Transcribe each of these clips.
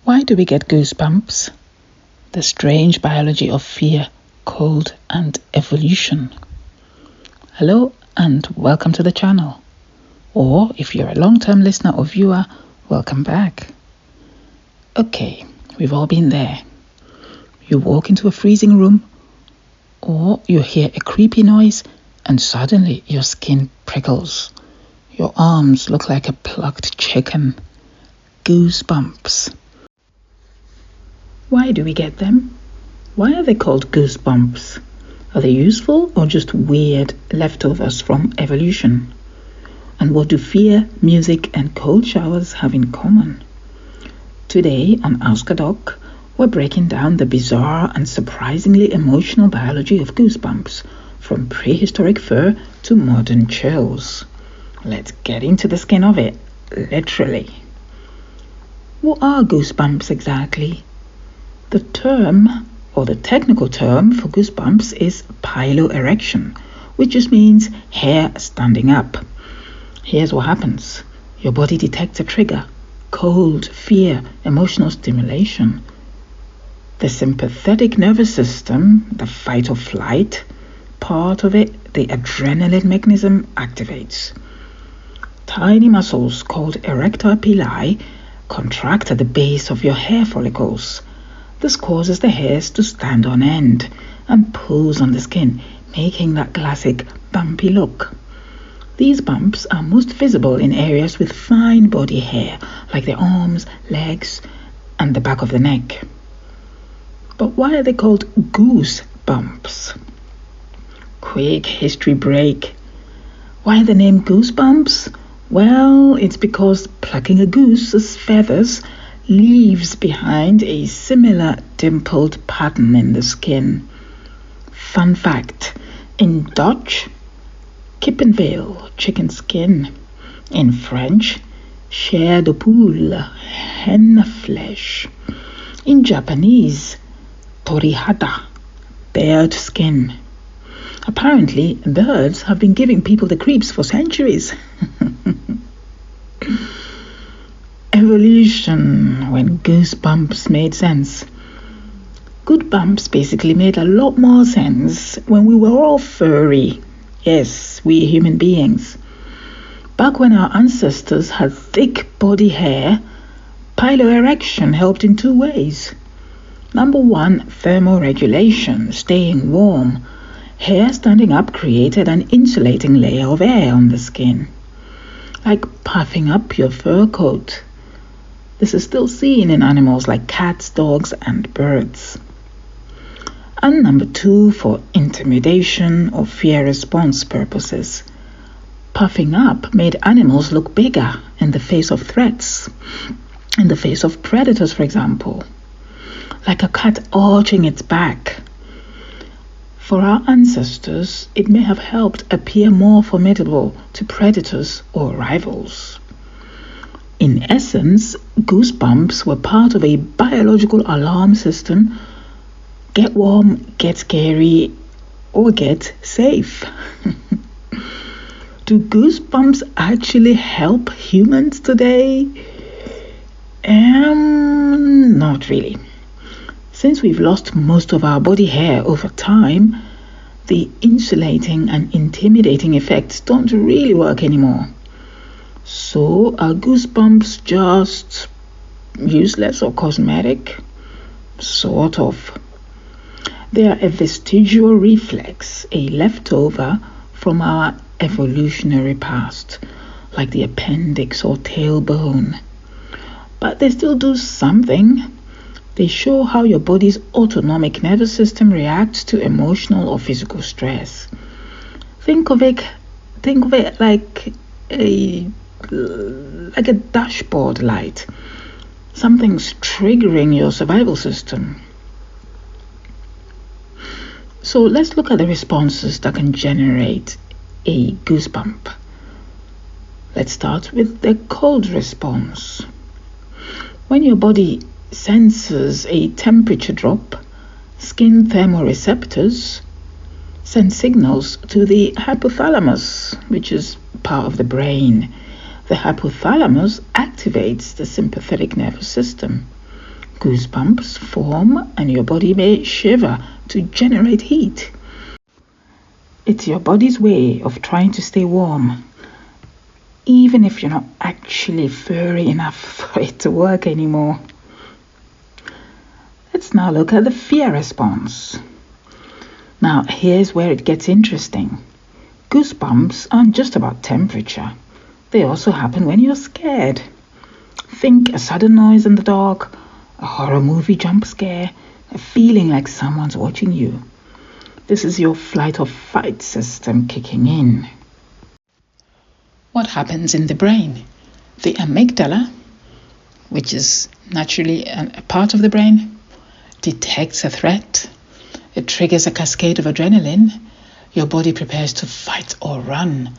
Why do we get goosebumps? The strange biology of fear, cold, and evolution. Hello and welcome to the channel. Or if you're a long-term listener or viewer, welcome back. Okay, we've all been there. You walk into a freezing room, or you hear a creepy noise, and suddenly your skin prickles. Your arms look like a plucked chicken. Goosebumps. Why do we get them? Why are they called goosebumps? Are they useful or just weird leftovers from evolution? And what do fear, music, and cold showers have in common? Today on Askadoc, we're breaking down the bizarre and surprisingly emotional biology of goosebumps, from prehistoric fur to modern chills. Let's get into the skin of it, literally. What are goosebumps exactly? The term, or the technical term for goosebumps is piloerection, which just means hair standing up. Here's what happens. Your body detects a trigger: cold, fear, emotional stimulation. The sympathetic nervous system, the fight or flight part of it, the adrenaline mechanism, activates. Tiny muscles called erector pili contract at the base of your hair follicles. This causes the hairs to stand on end and pulls on the skin, making that classic bumpy look. These bumps are most visible in areas with fine body hair, like the arms, legs, and the back of the neck. But why are they called goosebumps? Quick history break. Why the name goosebumps? Well, it's because plucking a goose's feathers leaves behind a similar dimpled pattern in the skin. Fun fact, in Dutch, kippenvel, chicken skin. In French, chair de poule, hen flesh. In Japanese, torihata, bird skin. Apparently, birds have been giving people the creeps for centuries. Evolution, when goosebumps made sense. Good bumps basically made a lot more sense when we were all furry. Yes, we human beings. Back when our ancestors had thick body hair, piloerection helped in two ways. Number one, thermoregulation, staying warm. Hair standing up created an insulating layer of air on the skin, like puffing up your fur coat. This is still seen in animals like cats, dogs, and birds. And number two, for intimidation or fear response purposes. Puffing up made animals look bigger in the face of threats, in the face of predators, for example, like a cat arching its back. For our ancestors, it may have helped appear more formidable to predators or rivals. In essence, goosebumps were part of a biological alarm system. Get warm, get scary, or get safe. Do goosebumps actually help humans today? Not really. Since we've lost most of our body hair over time, the insulating and intimidating effects don't really work anymore. So are goosebumps just useless or cosmetic? Sort of. They are a vestigial reflex, a leftover from our evolutionary past, like the appendix or tailbone. But they still do something. They show how your body's autonomic nervous system reacts to emotional or physical stress. Think of it like a dashboard light. Something's triggering your survival system. So let's look at the responses that can generate a goosebump. Let's start with the cold response. When your body senses a temperature drop, skin thermoreceptors send signals to the hypothalamus, which is part of the brain. The hypothalamus activates the sympathetic nervous system. Goosebumps form and your body may shiver to generate heat. It's your body's way of trying to stay warm, even if you're not actually furry enough for it to work anymore. Let's now look at the fear response. Now, here's where it gets interesting. Goosebumps aren't just about temperature. They also happen when you're scared. Think a sudden noise in the dark, a horror movie jump scare, a feeling like someone's watching you. This is your flight or fight system kicking in. What happens in the brain? The amygdala, which is naturally a part of the brain, detects a threat. It triggers a cascade of adrenaline. Your body prepares to fight or run.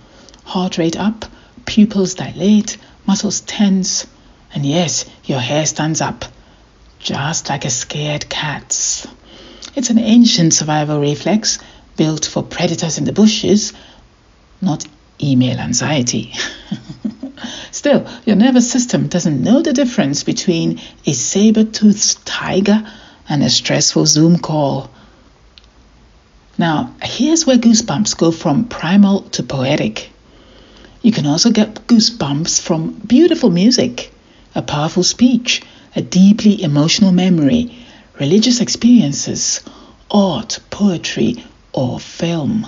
Heart rate up, pupils dilate, muscles tense, and yes, your hair stands up, just like a scared cat's. It's an ancient survival reflex built for predators in the bushes, not email anxiety. Still, your nervous system doesn't know the difference between a saber-toothed tiger and a stressful Zoom call. Now, here's where goosebumps go from primal to poetic. You can also get goosebumps from beautiful music, a powerful speech, a deeply emotional memory, religious experiences, art, poetry, or film.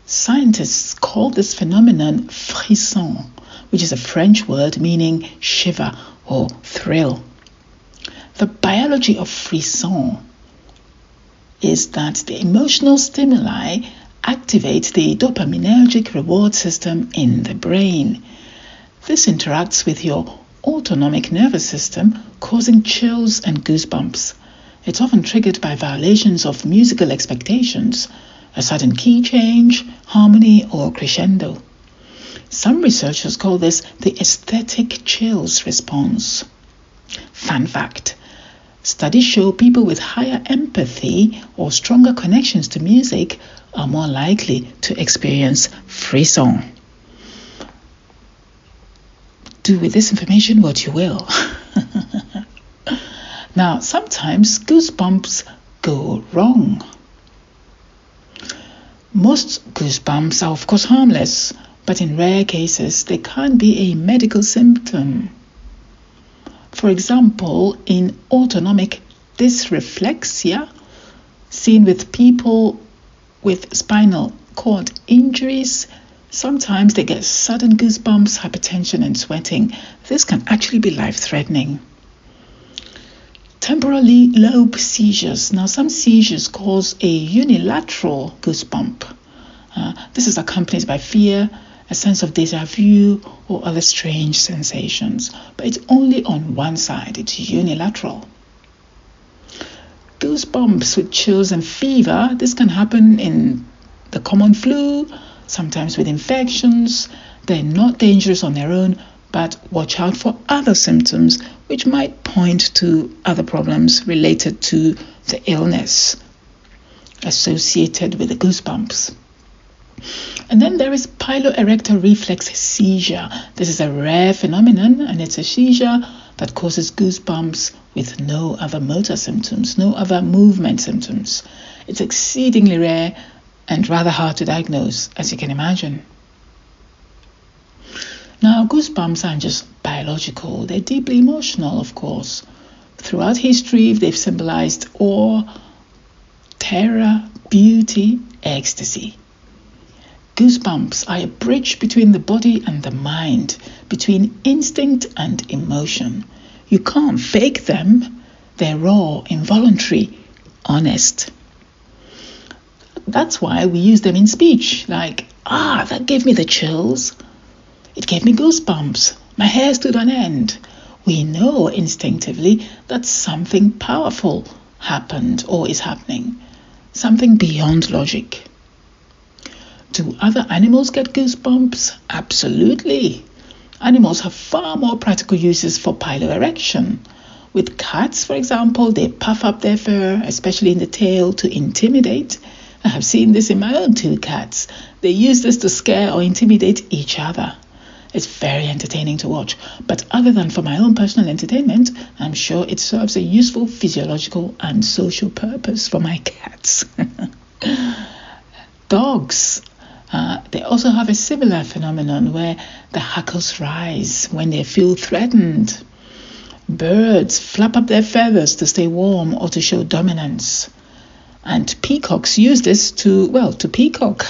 Scientists call this phenomenon frisson, which is a French word meaning shiver or thrill. The biology of frisson is that the emotional stimuli activate the dopaminergic reward system in the brain. This interacts with your autonomic nervous system, causing chills and goosebumps. It's often triggered by violations of musical expectations, a sudden key change, harmony, or crescendo. Some researchers call this the aesthetic chills response. Fun fact: studies show people with higher empathy or stronger connections to music are more likely to experience frisson. Do with this information what you will. Now, sometimes goosebumps go wrong. Most goosebumps are of course harmless, but in rare cases they can be a medical symptom. For example, in autonomic dysreflexia, seen with people with spinal cord injuries, sometimes they get sudden goosebumps, hypertension, and sweating. This can actually be life-threatening. Temporally lobe seizures. Now, some seizures cause a unilateral goosebump. This is accompanied by fear, a sense of déjà vu, or other strange sensations. But it's only on one side. It's unilateral. Goosebumps with chills and fever. This can happen in the common flu, sometimes with infections. They're not dangerous on their own, but watch out for other symptoms which might point to other problems related to the illness associated with the goosebumps. And then there is piloerector reflex seizure. This is a rare phenomenon, and it's a seizure that causes goosebumps with no other motor symptoms, no other movement symptoms. It's exceedingly rare and rather hard to diagnose, as you can imagine. Now, goosebumps aren't just biological, they're deeply emotional, of course. Throughout history, they've symbolized awe, terror, beauty, ecstasy. Goosebumps are a bridge between the body and the mind, between instinct and emotion. You can't fake them. They're raw, involuntary, honest. That's why we use them in speech, like, that gave me the chills. It gave me goosebumps. My hair stood on end. We know instinctively that something powerful happened or is happening, something beyond logic. Do other animals get goosebumps? Absolutely. Animals have far more practical uses for piloerection. With cats, for example, they puff up their fur, especially in the tail, to intimidate. I have seen this in my own 2 cats. They use this to scare or intimidate each other. It's very entertaining to watch. But other than for my own personal entertainment, I'm sure it serves a useful physiological and social purpose for my cats. Dogs. They also have a similar phenomenon where the hackles rise when they feel threatened. Birds flap up their feathers to stay warm or to show dominance. And peacocks use this to peacock.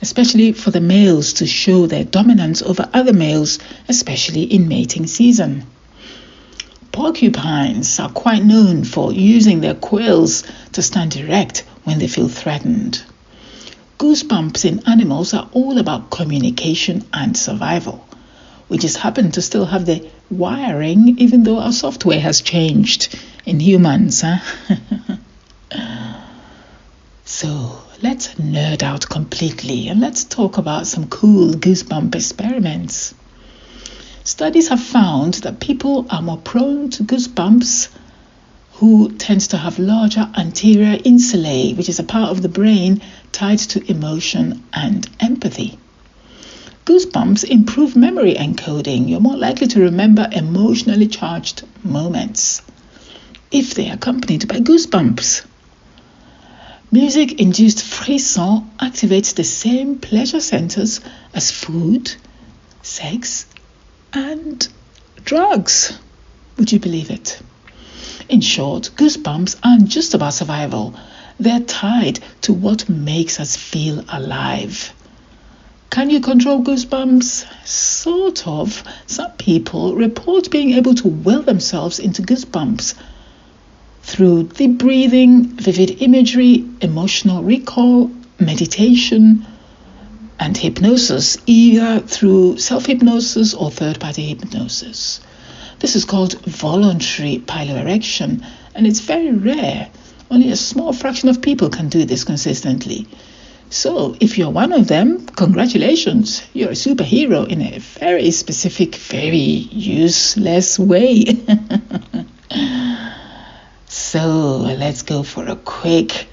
Especially for the males to show their dominance over other males, especially in mating season. Porcupines are quite known for using their quills to stand erect when they feel threatened. Goosebumps in animals are all about communication and survival. We just happen to still have the wiring, even though our software has changed in humans. So let's nerd out completely and let's talk about some cool goosebump experiments. Studies have found that people are more prone to goosebumps who tends to have larger anterior insulae, which is a part of the brain tied to emotion and empathy. Goosebumps improve memory encoding. You're more likely to remember emotionally charged moments if they are accompanied by goosebumps. Music-induced frisson activates the same pleasure centers as food, sex, and drugs. Would you believe it? In short, goosebumps aren't just about survival. They're tied to what makes us feel alive. Can you control goosebumps? Sort of. Some people report being able to will themselves into goosebumps through deep breathing, vivid imagery, emotional recall, meditation, and hypnosis, either through self-hypnosis or third-party hypnosis. This is called voluntary piloerection, and it's very rare. Only a small fraction of people can do this consistently. So if you're one of them, congratulations, you're a superhero in a very specific, very useless way. So let's go for a quick,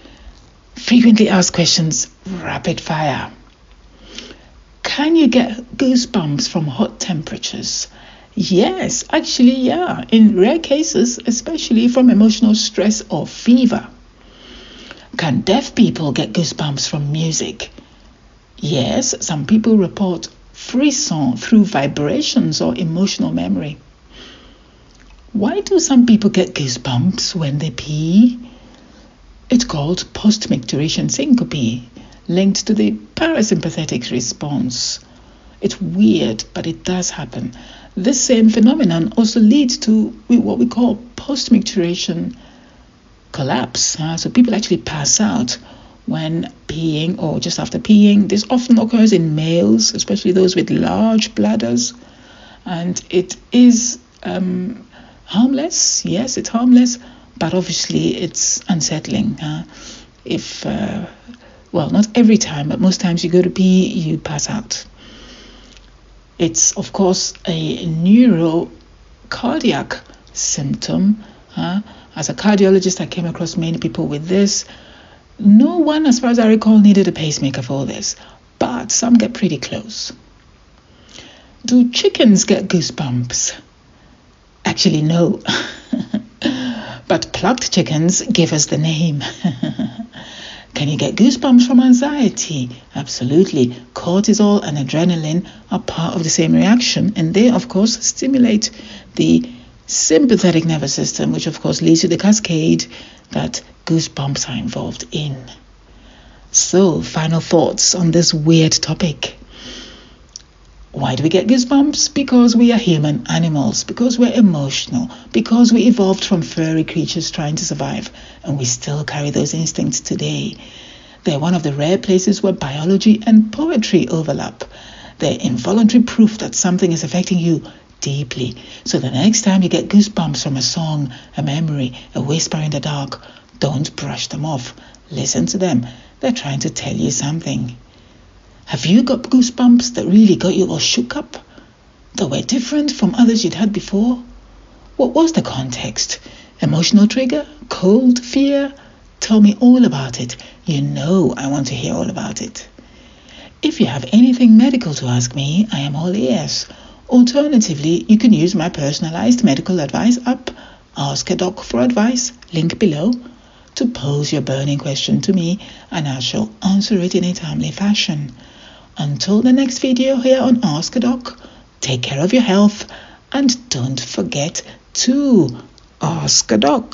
frequently asked questions, rapid fire. Can you get goosebumps from hot temperatures? Yes, actually, yeah. In rare cases, especially from emotional stress or fever. Can deaf people get goosebumps from music? Yes, some people report frisson through vibrations or emotional memory. Why do some people get goosebumps when they pee? It's called post-micturition syncope, linked to the parasympathetic response. It's weird, but it does happen. This same phenomenon also leads to what we call post-micturition collapse. So people actually pass out when peeing or just after peeing. This often occurs in males, especially those with large bladders. And it is harmless. Yes, it's harmless, but obviously it's unsettling. Not every time, but most times you go to pee, you pass out. It's, of course, a neurocardiac symptom. As a cardiologist, I came across many people with this. No one, as far as I recall, needed a pacemaker for this, but some get pretty close. Do chickens get goosebumps? Actually, no. But plucked chickens give us the name. Can you get goosebumps from anxiety? Absolutely. Cortisol and adrenaline are part of the same reaction, and they, of course, stimulate the sympathetic nervous system, which, of course, leads to the cascade that goosebumps are involved in. So, final thoughts on this weird topic. Why do we get goosebumps? Because we are human animals, because we're emotional, because we evolved from furry creatures trying to survive, and we still carry those instincts today. They're one of the rare places where biology and poetry overlap. They're involuntary proof that something is affecting you deeply. So the next time you get goosebumps from a song, a memory, a whisper in the dark, don't brush them off. Listen to them. They're trying to tell you something. Have you got goosebumps that really got you all shook up? That were different from others you'd had before? What was the context? Emotional trigger? Cold? Fear? Tell me all about it. You know I want to hear all about it. If you have anything medical to ask me, I am all ears. Alternatively, you can use my personalized medical advice app, Askadoc for advice, link below, to pose your burning question to me, and I shall answer it in a timely fashion. Until the next video here on Askadoc, take care of your health and don't forget to Askadoc.